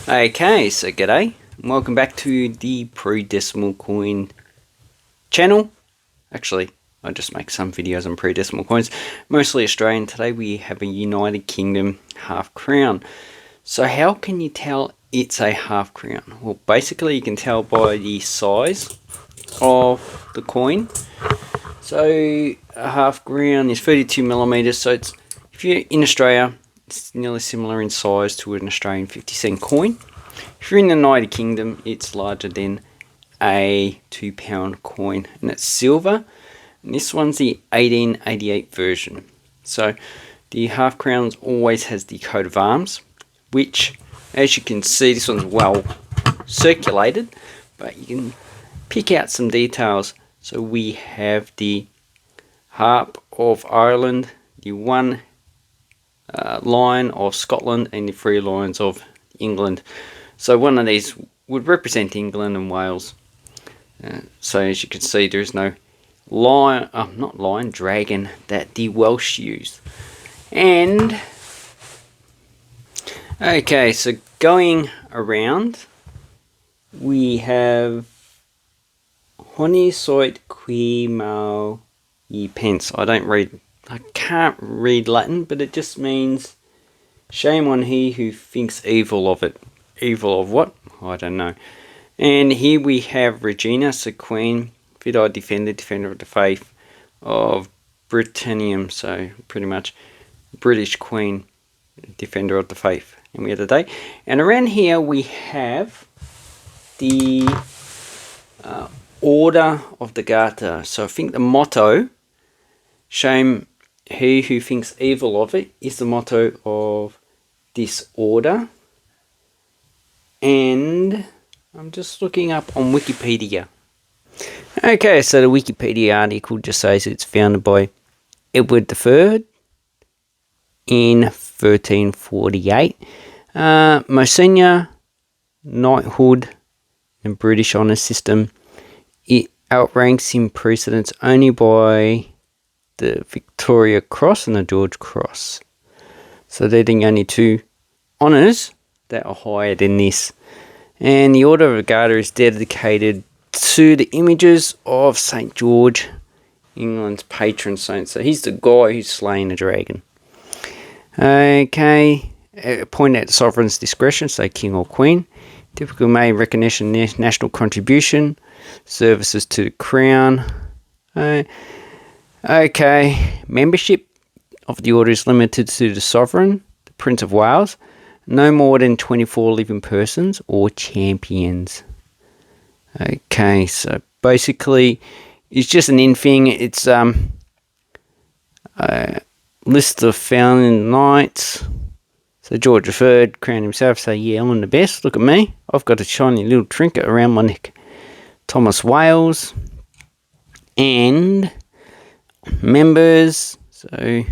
Okay, so g'day, and welcome back to the Pre-Decimal Coin channel. Actually, I just make some videos on pre-decimal coins, mostly Australian. Today we have a United Kingdom half crown. So how can you tell it's a half crown? Well, basically you can tell by the size of the coin. So a half crown is 32 millimeters, so it's, if you're in Australia, it's nearly similar in size to an Australian 50-cent coin. If you're in the United Kingdom, it's larger than a £2 coin, and it's silver. And this one's the 1888 version. So the half crowns always has the coat of arms, which, as you can see, this one's well circulated, but you can pick out some details. So we have the harp of Ireland, the one line of Scotland, and the three lines of England. So one of these would represent England and Wales. So as you can see, there is no dragon that the Welsh used. And okay, so going around, we have Honi soit qui mal ye pense. I can't read Latin, but it just means shame on he who thinks evil of it. Evil of what? I don't know. And here we have Regina, so Queen, Fidei Defender of the Faith of Britannium, so pretty much British Queen, Defender of the Faith. And we have the day. And around here we have the Order of the Garter. So I think the motto, shame he who thinks evil of it, is the motto of this order. And I'm just looking up on Wikipedia. Okay, so the Wikipedia article just says it's founded by Edward III in 1348. Monsignor, knighthood, and British honour system. It outranks in precedence only by the Victoria Cross and the George Cross. So they're the only two honours that are higher than this. And the Order of the Garter is dedicated to the images of St. George, England's patron saint. So he's the guy who's slaying the dragon. Okay, point at the sovereign's discretion, so king or queen. Typical main recognition, national contribution, services to the crown. Okay, membership of the order is limited to the sovereign, the Prince of Wales, no more than 24 living persons or champions. Okay, so basically it's just an in thing. It's a list of founding knights. So George III crowned himself, say, yeah, I'm the best, look at me, I've got a shiny little trinket around my neck. Thomas Wales. And members, so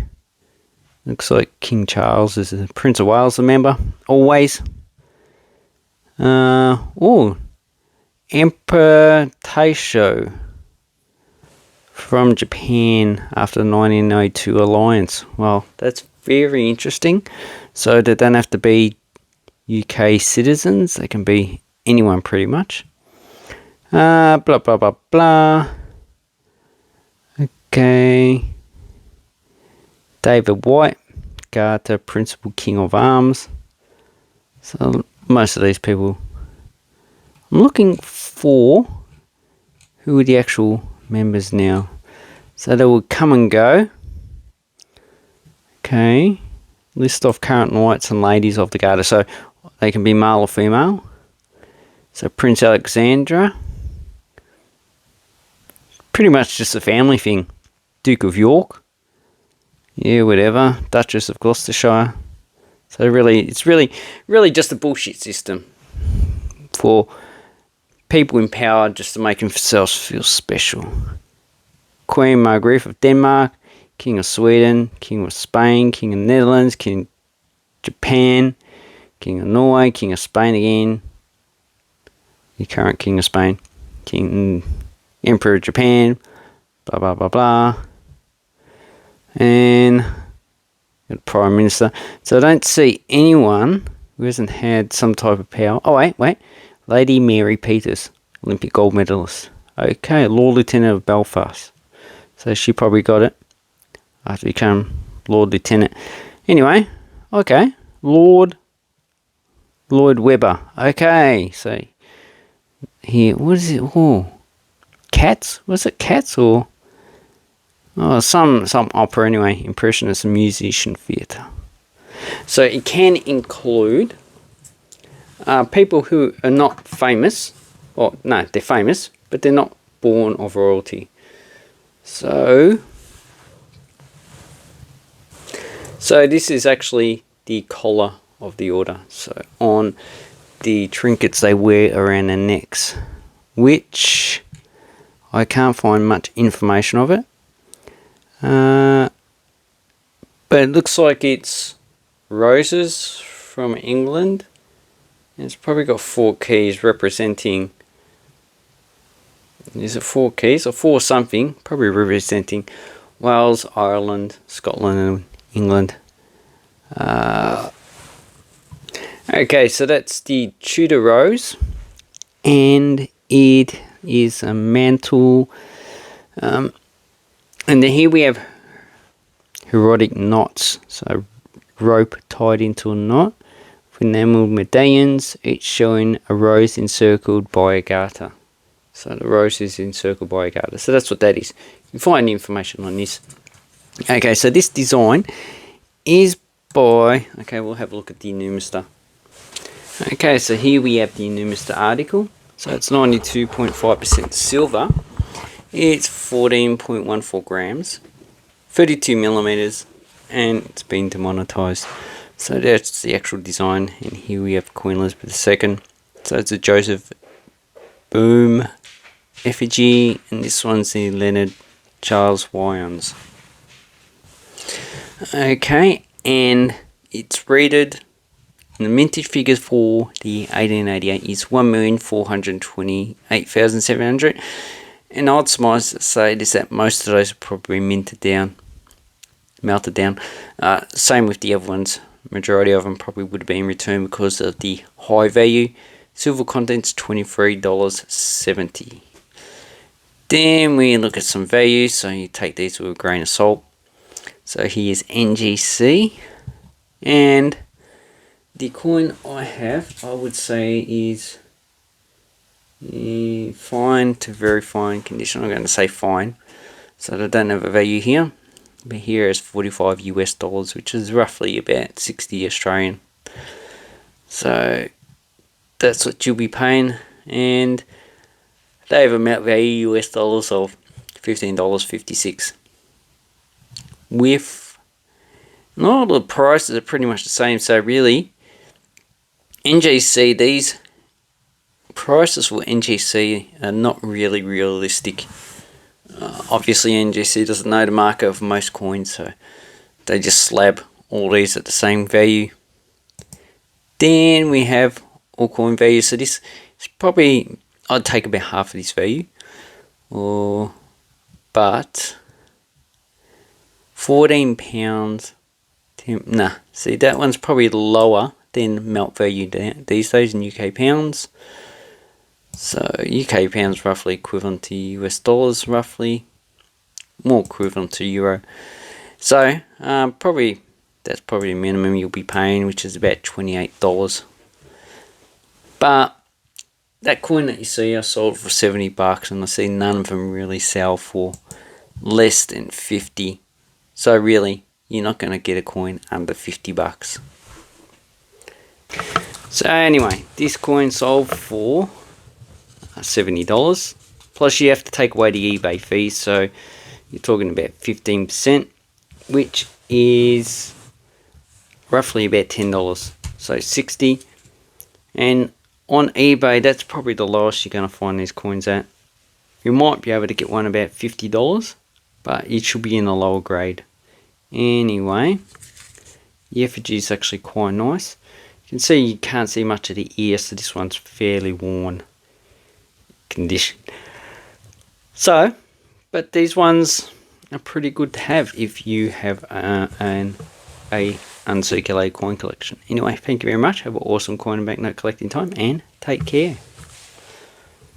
looks like King Charles is the Prince of Wales, a member, always. Emperor Taisho from Japan after the 1902 alliance. Well, that's very interesting. So they don't have to be UK citizens, they can be anyone pretty much. Blah, blah, blah, blah. Okay. David White, Garter, Principal King of Arms. So most of these people, I'm looking for who are the actual members now. So they will come and go. Okay. List of current knights and ladies of the Garter. So they can be male or female. So Prince Alexandra. Pretty much just a family thing. Duke of York. Yeah, whatever. Duchess of Gloucestershire. So really, it's really just a bullshit system for people in power just to make themselves feel special. Queen Margrethe of Denmark, King of Sweden, King of Spain, King of Netherlands, King of Japan, King of Norway, King of Spain again, the current King of Spain, Emperor of Japan, blah blah blah blah. And Prime Minister. So I don't see anyone who hasn't had some type of power. Oh, wait. Lady Mary Peters, Olympic gold medalist. Okay, Lord Lieutenant of Belfast. So she probably got it after become Lord Lieutenant. Anyway, okay. Lloyd Webber. Okay, so here, what is it? Oh, Cats? Was it Cats or some opera anyway? Impressionist musician theatre. So it can include people who are not famous. Well, no, they're famous, but they're not born of royalty. So this is actually the collar of the order. So on the trinkets they wear around their necks, which I can't find much information of it. But it looks like it's roses from England. It's probably got 4 keys representing. Is it 4 keys or 4 something? Probably representing Wales, Ireland, Scotland, and England. Okay, so that's the Tudor rose, and it is a mantle. And then here we have heraldic knots, so rope tied into a knot with enamel medallions, each showing a rose encircled by a garter. So the rose is encircled by a garter. So that's what that is. You can find information on this. Okay, so this design is by... Okay, we'll have a look at the Numistor. Okay, so here we have the Numistor article. So it's 92.5% silver. It's 14.14 grams, 32 millimeters, and it's been demonetized. So that's the actual design. And here we have Queen Elizabeth II. So it's a Joseph Boom effigy, and this one's the Leonard Charles Wyons. Okay, and it's rated. And the mintage figures for the 1888 is 1,428,700. And I'd surmise to say this that most of those are probably melted down. Same with the other ones. Majority of them probably would have been returned because of the high value. Silver contents $23.70. Then we look at some values, so you take these with a grain of salt. So here's NGC, and the coin I have, I would say, is fine to very fine condition. I'm going to say fine, so I don't have a value here, but here is 45 US dollars, which is roughly about 60 Australian. So that's what you'll be paying, and they have a mount value US dollars of $15.56. With all the prices are pretty much the same, so really NGC, these prices for NGC are not really realistic. Obviously NGC doesn't know the market of most coins, so they just slab all these at the same value. Then we have all coin values, so this is probably, I'd take about half of this value, but £14, see that one's probably lower than melt value these days in UK pounds. So UK pounds roughly equivalent to US dollars, roughly more equivalent to euro. So probably that's probably the minimum you'll be paying, which is about $28. But that coin that you see, I sold for $70, and I see none of them really sell for less than 50. So really, you're not going to get a coin under $50. So anyway, this coin sold for $70. Plus you have to take away the eBay fees, so you're talking about 15%, which is roughly about $10. So $60. And on eBay, that's probably the lowest you're going to find these coins at. You might be able to get one about $50, but it should be in a lower grade. Anyway, the effigy is actually quite nice. You can see you can't see much of the ear, so this one's fairly worn condition. So, but these ones are pretty good to have if you have a uncirculated coin collection. Anyway, thank you very much. Have an awesome coin and banknote collecting time, and take care.